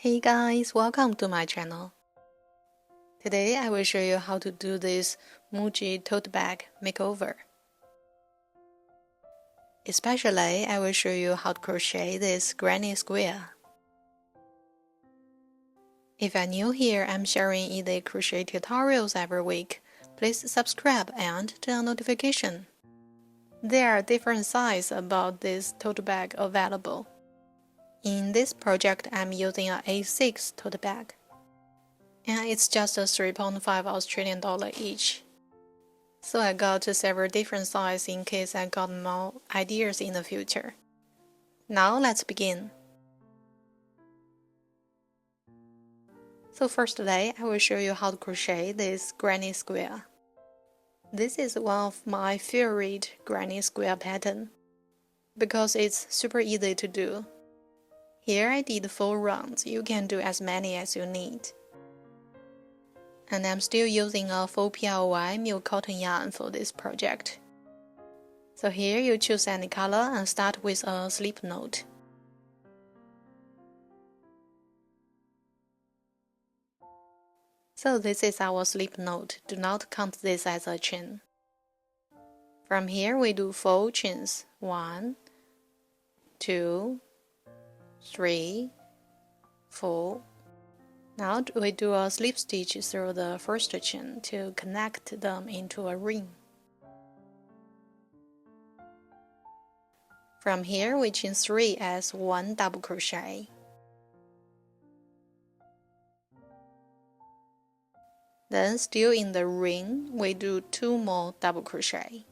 Hey guys, welcome to my channel. Today I will show you how to do this Muji tote bag makeover. Especially, I will show you how to crochet this granny square. If you're new here, I'm sharing easy crochet tutorials every week. Please subscribe and turn on notification. There are different sizes about this tote bag available. In this project, I'm using an A6 tote bag. And it's just a 3.5 Australian dollar each. So I got several different sizes in case I got more ideas in the future. Now let's begin. So firstly, I will show you how to crochet this granny square. This is one of my favorite granny square pattern because it's super easy to do. Here I did 4 rounds. You can do as many as you need. And I'm still using a 4PLY milk cotton yarn for this project. So here you choose any color and start with a slip knot. So this is our slip knot. Do not count this as a chain. From here we do 4 chains. 1, 2, 3, 4. Now we do a slip stitch through the first chain to connect them into a ring. From here we chain 3 as 1 double crochet. Then still in the ring, we do 2 more double crochet.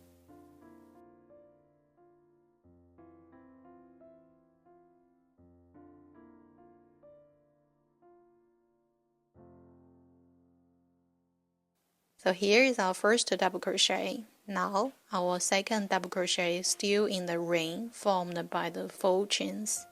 So here is our first double crochet. Now our second double crochet is still in the ring formed by the 4 chains.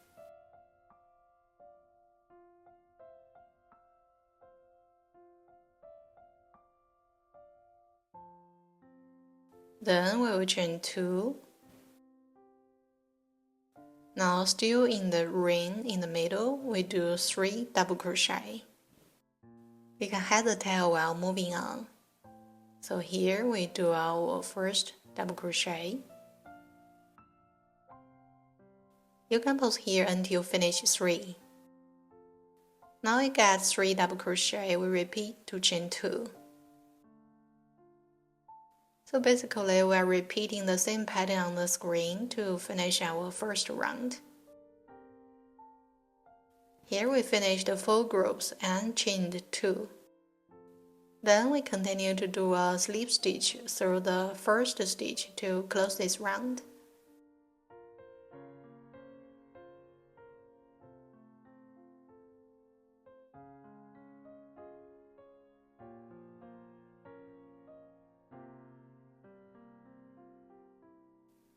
Then we will chain 2. Now still in the ring in the middle, we do 3 double crochet. We can hide the tail while moving on. So here we do our first double crochet. You can pause here until finish 3. Now we get 3 double crochet, we repeat to chain 2. So basically we are repeating the same pattern on the screen to finish our first round. Here we finished 4 groups and chained 2. Then we continue to do a slip stitch through the first stitch to close this round.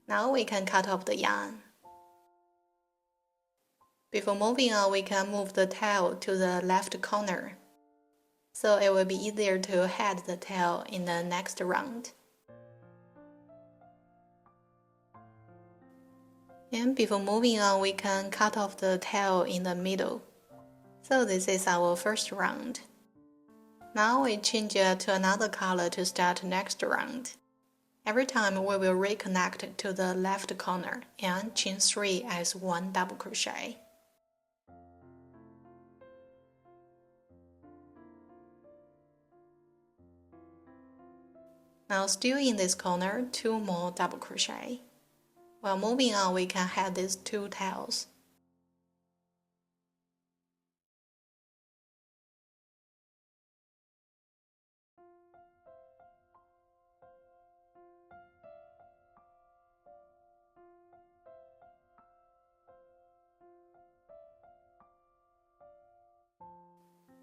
Now we can cut off the yarn. Before moving on, we can move the tail to the left corner, so it will be easier to head the tail in the next round. And before moving on, we can cut off the tail in the middle. So this is our first round. Now we change it to another color to start next round. Every time we will reconnect to the left corner and chain 3 as 1 double crochet. Now still in this corner, 2 more double crochet. While moving on, we can have these 2 tails.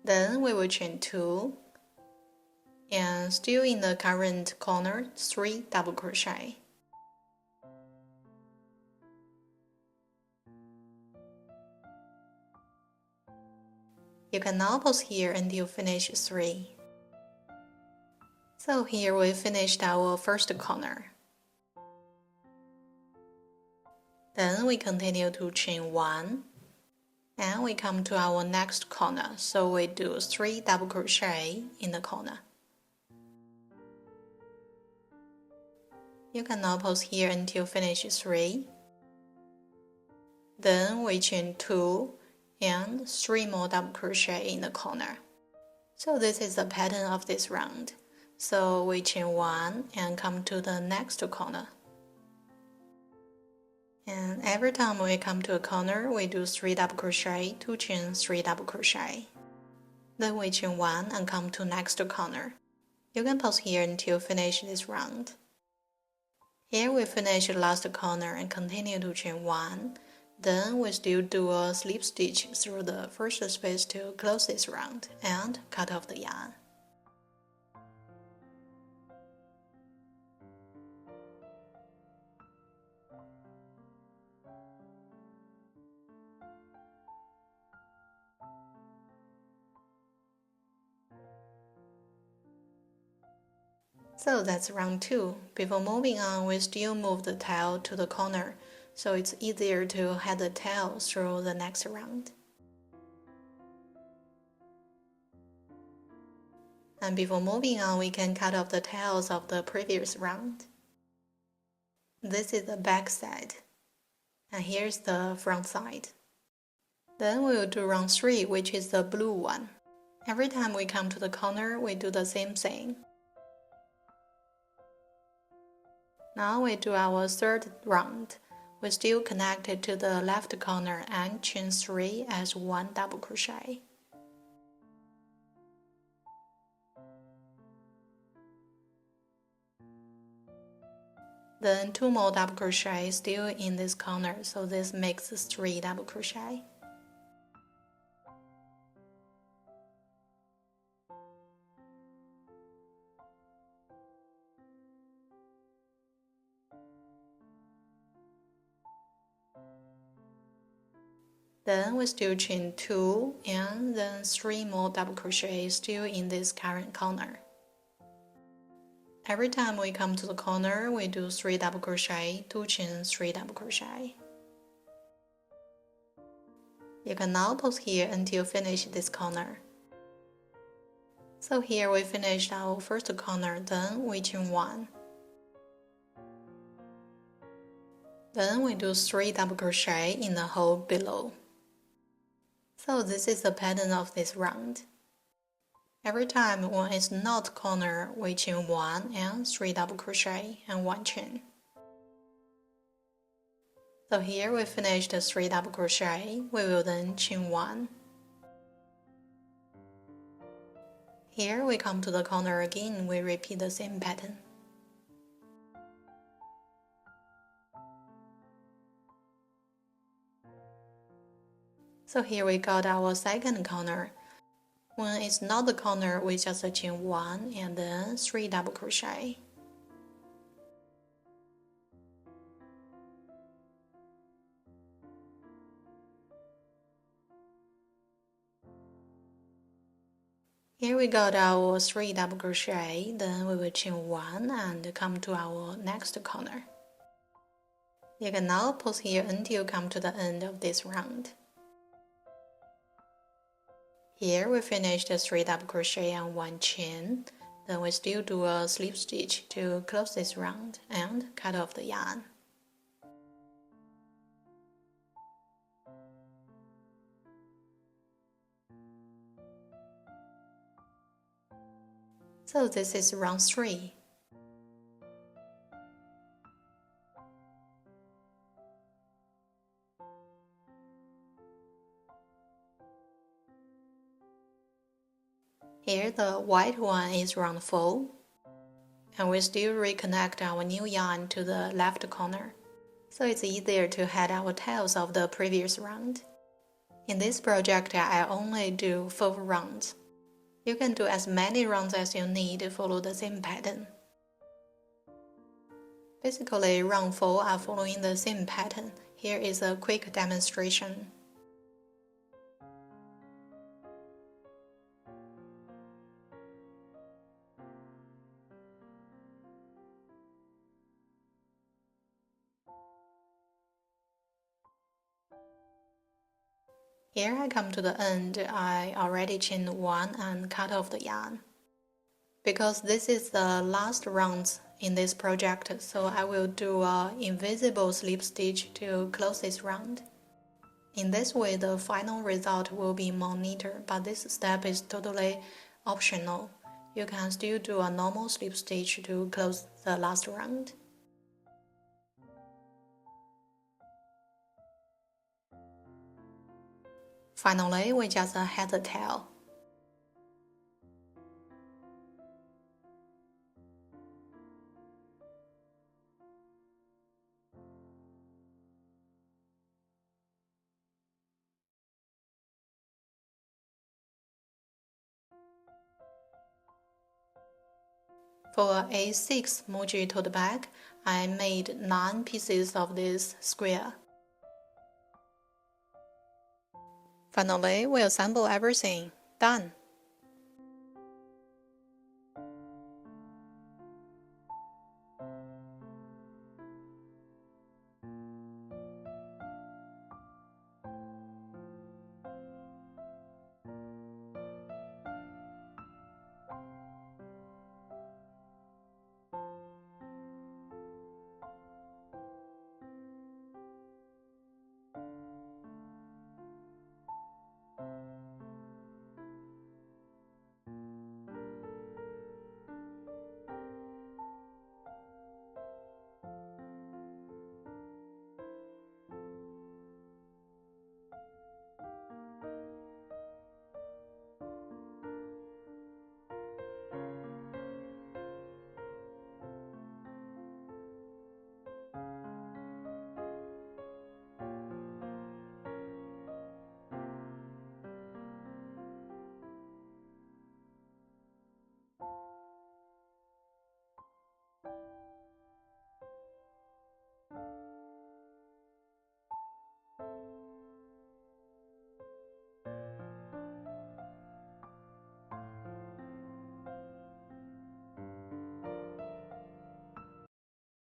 Then we will chain 2, and still in the current corner, 3 double crochet. You can now pause here until finish 3. So here we finished our first corner. Then we continue to chain 1, And we come to our next corner, so we do 3 double crochet in the corner. You can now pause here until finish 3. Then we chain 2 and 3 more double crochet in the corner. So this is the pattern of this round. So we chain 1 and come to the next corner. And every time we come to a corner, we do 3 double crochet, 2 chain, 3 double crochet. Then we chain 1 and come to next corner. You can pause here until finish this round. Here we finish the last corner and continue to chain 1. Then we still do a slip stitch through the first space to close this round and cut off the yarn. So that's round 2. Before moving on, we still move the tail to the corner, so it's easier to head the tail through the next round. And before moving on, we can cut off the tails of the previous round. This is the back side, and here's the front side. Then we'll do round 3, which is the blue one. Every time we come to the corner, we do the same thing. Now we do our third round. We still connect it to the left corner and chain 3 as 1 double crochet. Then 2 more double crochet still in this corner, so this makes 3 double crochet. Then we still chain 2 and then 3 more double crochet still in this current corner. Every time we come to the corner, we do 3 double crochet, 2 chain, 3 double crochet. You can now pause here until finish this corner. So here we finished our first corner, then we chain 1. Then we do 3 double crochet in the hole below. So this is the pattern of this round. Every time when it's not corner, we chain 1 and 3 double crochet and 1 chain. So here we finished the 3 double crochet, we will then chain 1. Here we come to the corner again, we repeat the same pattern. So here we got our second corner. When it's not the corner, we just chain 1 and then 3 double crochet. Here we got our 3 double crochet, then we will chain 1 and come to our next corner. You can now pause here until you come to the end of this round. Here we finish the 3 double crochet and 1 chain, then we still do a slip stitch to close this round and cut off the yarn. So this is round 3. Here the white one is round 4, and we still reconnect our new yarn to the left corner, so it's easier to head our tails of the previous round. In this project, I only do 4 rounds. You can do as many rounds as you need to follow the same pattern. Basically, round 4 are following the same pattern. Here is a quick demonstration. Here I come to the end. I already chained one and cut off the yarn. Because this is the last round in this project, so I will do an invisible slip stitch to close this round. In this way, the final result will be more neater, but this step is totally optional. You can still do a normal slip stitch to close the last round. Finally, we just add the tail. For a A6 Muji tote bag, I made 9 pieces of this square. Finally, we assemble everything. Done!